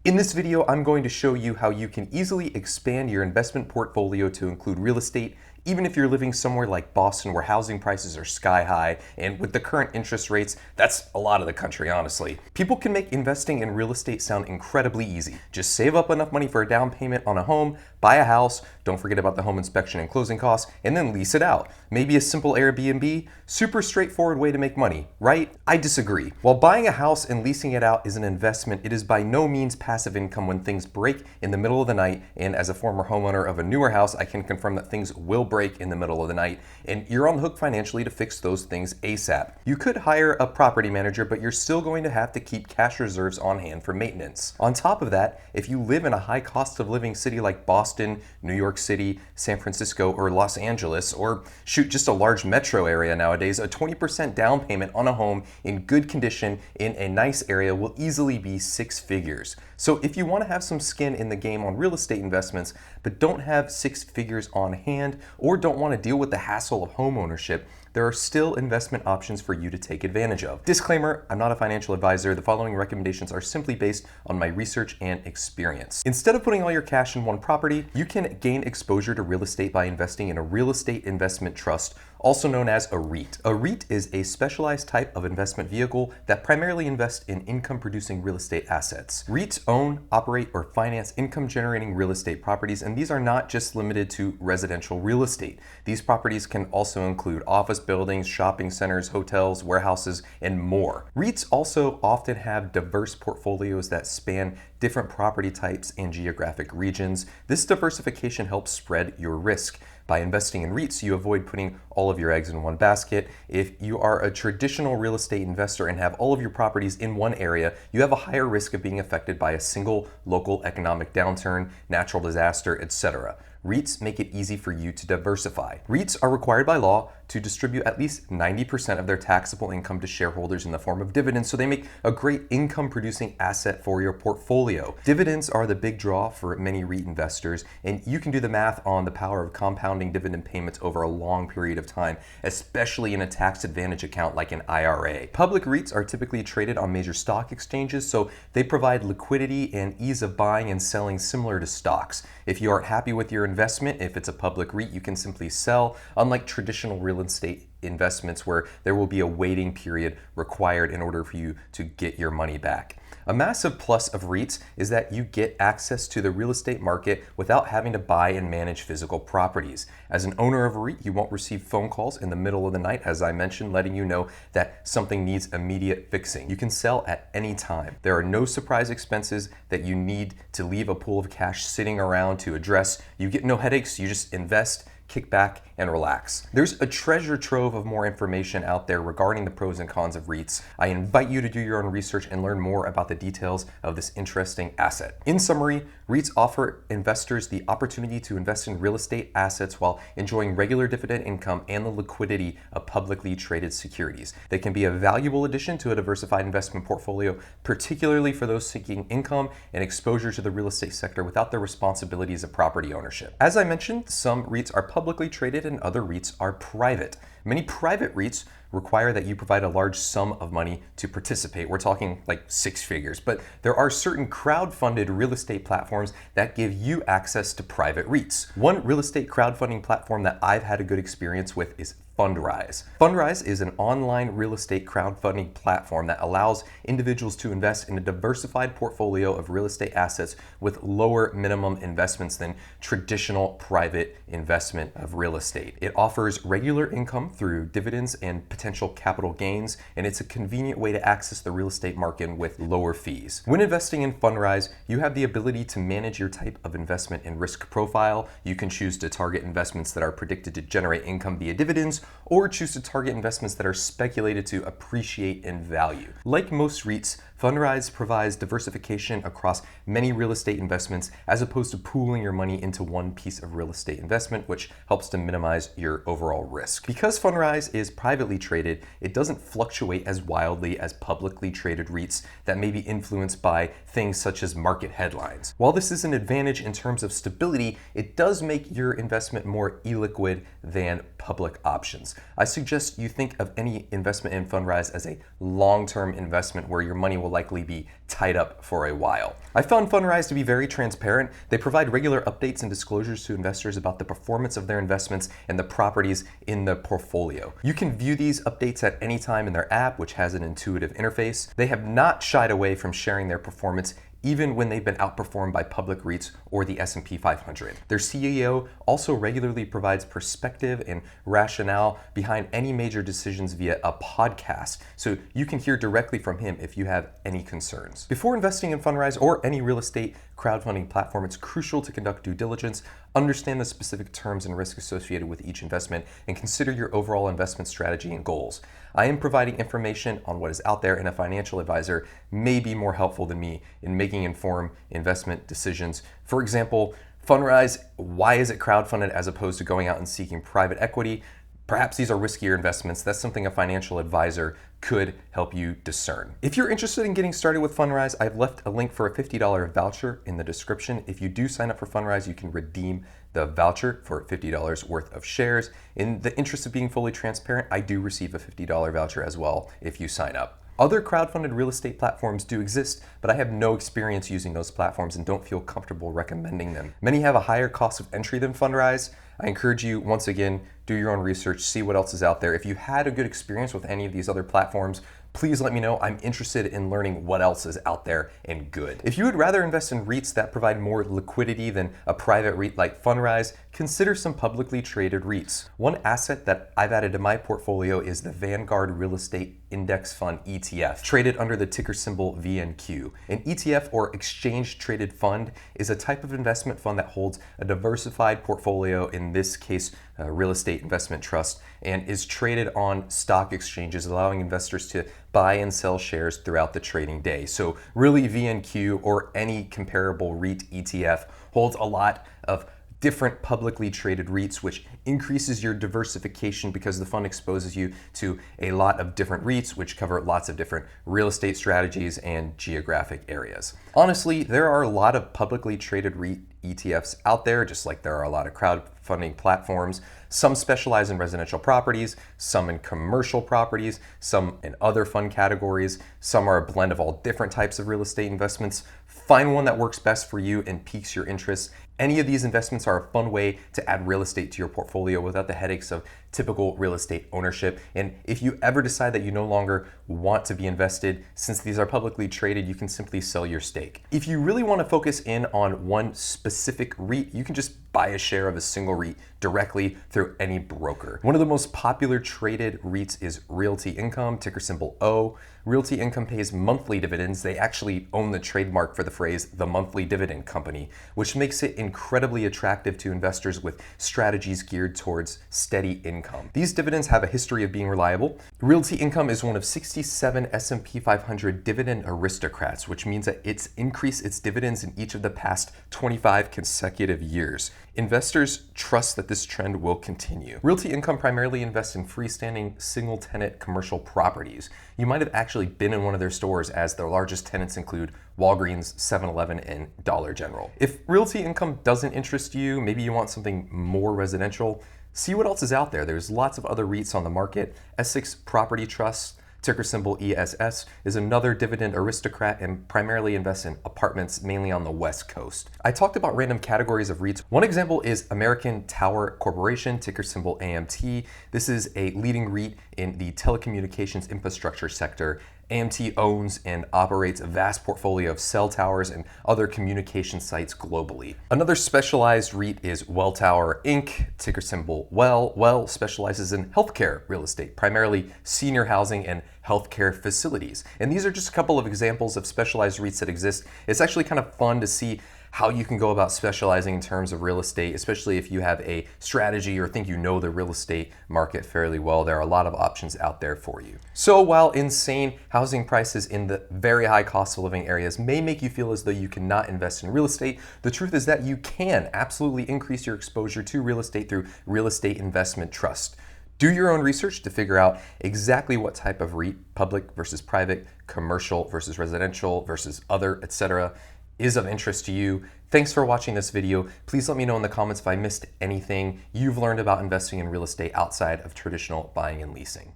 In this video, I'm going to show you how you can easily expand your investment portfolio to include real estate, even if you're living somewhere like Boston where housing prices are sky high, and with the current interest rates, that's a lot of the country, honestly. People can make investing in real estate sound incredibly easy. Just save up enough money for a down payment on a home, buy a house, don't forget about the home inspection and closing costs, and then lease it out. Maybe a simple Airbnb, super straightforward way to make money, right? I disagree. While buying a house and leasing it out is an investment, it is by no means passive income when things break in the middle of the night, and as a former homeowner of a newer house, I can confirm that things will break in the middle of the night, and you're on the hook financially to fix those things ASAP. You could hire a property manager, but you're still going to have to keep cash reserves on hand for maintenance. On top of that, if you live in a high cost of living city like Boston, New York City, San Francisco, or Los Angeles, or shoot, just a large metro area nowadays, a 20% down payment on a home in good condition in a nice area will easily be 6 figures. So if you want to have some skin in the game on real estate investments, but don't have 6 figures on hand, or don't want to deal with the hassle of home ownership, there are still investment options for you to take advantage of. Disclaimer, I'm not a financial advisor. The following recommendations are simply based on my research and experience. Instead of putting all your cash in one property, you can gain exposure to real estate by investing in a real estate investment trust, also known as a REIT. A REIT is a specialized type of investment vehicle that primarily invests in income-producing real estate assets. REITs own, operate, or finance income-generating real estate properties, and these are not just limited to residential real estate. These properties can also include office buildings, shopping centers, hotels, warehouses, and more. REITs also often have diverse portfolios that span different property types and geographic regions. This diversification helps spread your risk. By investing in REITs, you avoid putting all of your eggs in one basket. If you are a traditional real estate investor and have all of your properties in one area, you have a higher risk of being affected by a single local economic downturn, natural disaster, etc. REITs make it easy for you to diversify. REITs are required by law to distribute at least 90% of their taxable income to shareholders in the form of dividends, so they make a great income-producing asset for your portfolio. Dividends are the big draw for many REIT investors, and you can do the math on the power of compounding dividend payments over a long period of time, especially in a tax advantage account like an IRA. Public REITs are typically traded on major stock exchanges, so they provide liquidity and ease of buying and selling similar to stocks. If you aren't happy with your investment, if it's a public REIT, you can simply sell, unlike traditional real estate investments where there will be a waiting period required in order for you to get your money back. A massive plus of REITs is that you get access to the real estate market without having to buy and manage physical properties. As an owner of a REIT, you won't receive phone calls in the middle of the night, as I mentioned, letting you know that something needs immediate fixing. You can sell at any time. There are no surprise expenses that you need to leave a pool of cash sitting around to address. You get no headaches, you just invest, kick back, and relax. There's a treasure trove of more information out there regarding the pros and cons of REITs. I invite you to do your own research and learn more about the details of this interesting asset. In summary, REITs offer investors the opportunity to invest in real estate assets while enjoying regular dividend income and the liquidity of publicly traded securities. They can be a valuable addition to a diversified investment portfolio, particularly for those seeking income and exposure to the real estate sector without the responsibilities of property ownership. As I mentioned, some REITs are publicly traded and other REITs are private. Many private REITs require that you provide a large sum of money to participate. We're talking like 6 figures, but there are certain crowd-funded real estate platforms that give you access to private REITs. One real estate crowdfunding platform that I've had a good experience with is Fundrise. Fundrise is an online real estate crowdfunding platform that allows individuals to invest in a diversified portfolio of real estate assets with lower minimum investments than traditional private investment of real estate. It offers regular income through dividends and potential capital gains, and it's a convenient way to access the real estate market with lower fees. When investing in Fundrise, you have the ability to manage your type of investment and risk profile. You can choose to target investments that are predicted to generate income via dividends, or choose to target investments that are speculated to appreciate in value. Like most REITs, Fundrise provides diversification across many real estate investments as opposed to pooling your money into one piece of real estate investment, which helps to minimize your overall risk. Because Fundrise is privately traded, it doesn't fluctuate as wildly as publicly traded REITs that may be influenced by things such as market headlines. While this is an advantage in terms of stability, it does make your investment more illiquid than public options. I suggest you think of any investment in Fundrise as a long-term investment where your money will will likely be tied up for a while. I found Fundrise to be very transparent. They provide regular updates and disclosures to investors about the performance of their investments and the properties in the portfolio. You can view these updates at any time in their app, which has an intuitive interface. They have not shied away from sharing their performance even when they've been outperformed by public REITs or the S&P 500. Their CEO also regularly provides perspective and rationale behind any major decisions via a podcast, so you can hear directly from him if you have any concerns. Before investing in Fundrise or any real estate crowdfunding platform, it's crucial to conduct due diligence, understand the specific terms and risks associated with each investment, and consider your overall investment strategy and goals. I am providing information on what is out there, and a financial advisor may be more helpful than me in making informed investment decisions. For example, Fundrise, why is it crowdfunded as opposed to going out and seeking private equity? Perhaps these are riskier investments. That's something a financial advisor could help you discern. If you're interested in getting started with Fundrise, I've left a link for a $50 voucher in the description. If you do sign up for Fundrise, you can redeem the voucher for $50 worth of shares. In the interest of being fully transparent, I do receive a $50 voucher as well if you sign up. Other crowdfunded real estate platforms do exist, but I have no experience using those platforms and don't feel comfortable recommending them. Many have a higher cost of entry than Fundrise. I encourage you, once again, do your own research, see what else is out there. If you had a good experience with any of these other platforms, please let me know. I'm interested in learning what else is out there and good. If you would rather invest in REITs that provide more liquidity than a private REIT like Fundrise, consider some publicly traded REITs. One asset that I've added to my portfolio is the Vanguard Real Estate Index Fund ETF, traded under the ticker symbol VNQ. An ETF, or exchange traded fund, is a type of investment fund that holds a diversified portfolio, in this case, a real estate investment trust, and is traded on stock exchanges, allowing investors to buy and sell shares throughout the trading day. So really, VNQ or any comparable REIT ETF holds a lot of different publicly traded REITs, which increases your diversification because the fund exposes you to a lot of different REITs, which cover lots of different real estate strategies and geographic areas. Honestly, there are a lot of publicly traded REIT ETFs out there, just like there are a lot of crowdfunding platforms. Some specialize in residential properties, some in commercial properties, some in other fund categories. Some are a blend of all different types of real estate investments. Find one that works best for you and piques your interest. Any of these investments are a fun way to add real estate to your portfolio without the headaches of typical real estate ownership. And if you ever decide that you no longer want to be invested, since these are publicly traded, you can simply sell your stake. If you really want to focus in on one specific REIT, you can just buy a share of a single REIT directly through any broker. One of the most popular traded REITs is Realty Income, ticker symbol O. Realty Income pays monthly dividends. They actually own the trademark for the phrase the monthly dividend company, which makes it incredibly attractive to investors with strategies geared towards steady income. These dividends have a history of being reliable. Realty Income is one of 67 S&P 500 dividend aristocrats, which means that it's increased its dividends in each of the past 25 consecutive years. Investors trust that this trend will continue. Realty Income primarily invests in freestanding single-tenant commercial properties. You might have actually been in one of their stores, as their largest tenants include Walgreens, 7-Eleven, and Dollar General. If Realty Income doesn't interest you, maybe you want something more residential, see what else is out there. There's lots of other REITs on the market. Essex Property Trust, ticker symbol ESS, is another dividend aristocrat and primarily invests in apartments, mainly on the West Coast. I talked about random categories of REITs. One example is American Tower Corporation, ticker symbol AMT. This is a leading REIT in the telecommunications infrastructure sector. AMT owns and operates a vast portfolio of cell towers and other communication sites globally. Another specialized REIT is Welltower Inc., ticker symbol WELL. WELL specializes in healthcare real estate, primarily senior housing and healthcare facilities. And these are just a couple of examples of specialized REITs that exist. It's actually kind of fun to see how you can go about specializing in terms of real estate, especially if you have a strategy or think you know the real estate market fairly well. There are a lot of options out there for you. So while insane housing prices in the very high cost of living areas may make you feel as though you cannot invest in real estate, the truth is that you can absolutely increase your exposure to real estate through real estate investment trust. Do your own research to figure out exactly what type of REIT, public versus private, commercial versus residential versus other, etc., is of interest to you. Thanks for watching this video. Please let me know in the comments if I missed anything you've learned about investing in real estate outside of traditional buying and leasing.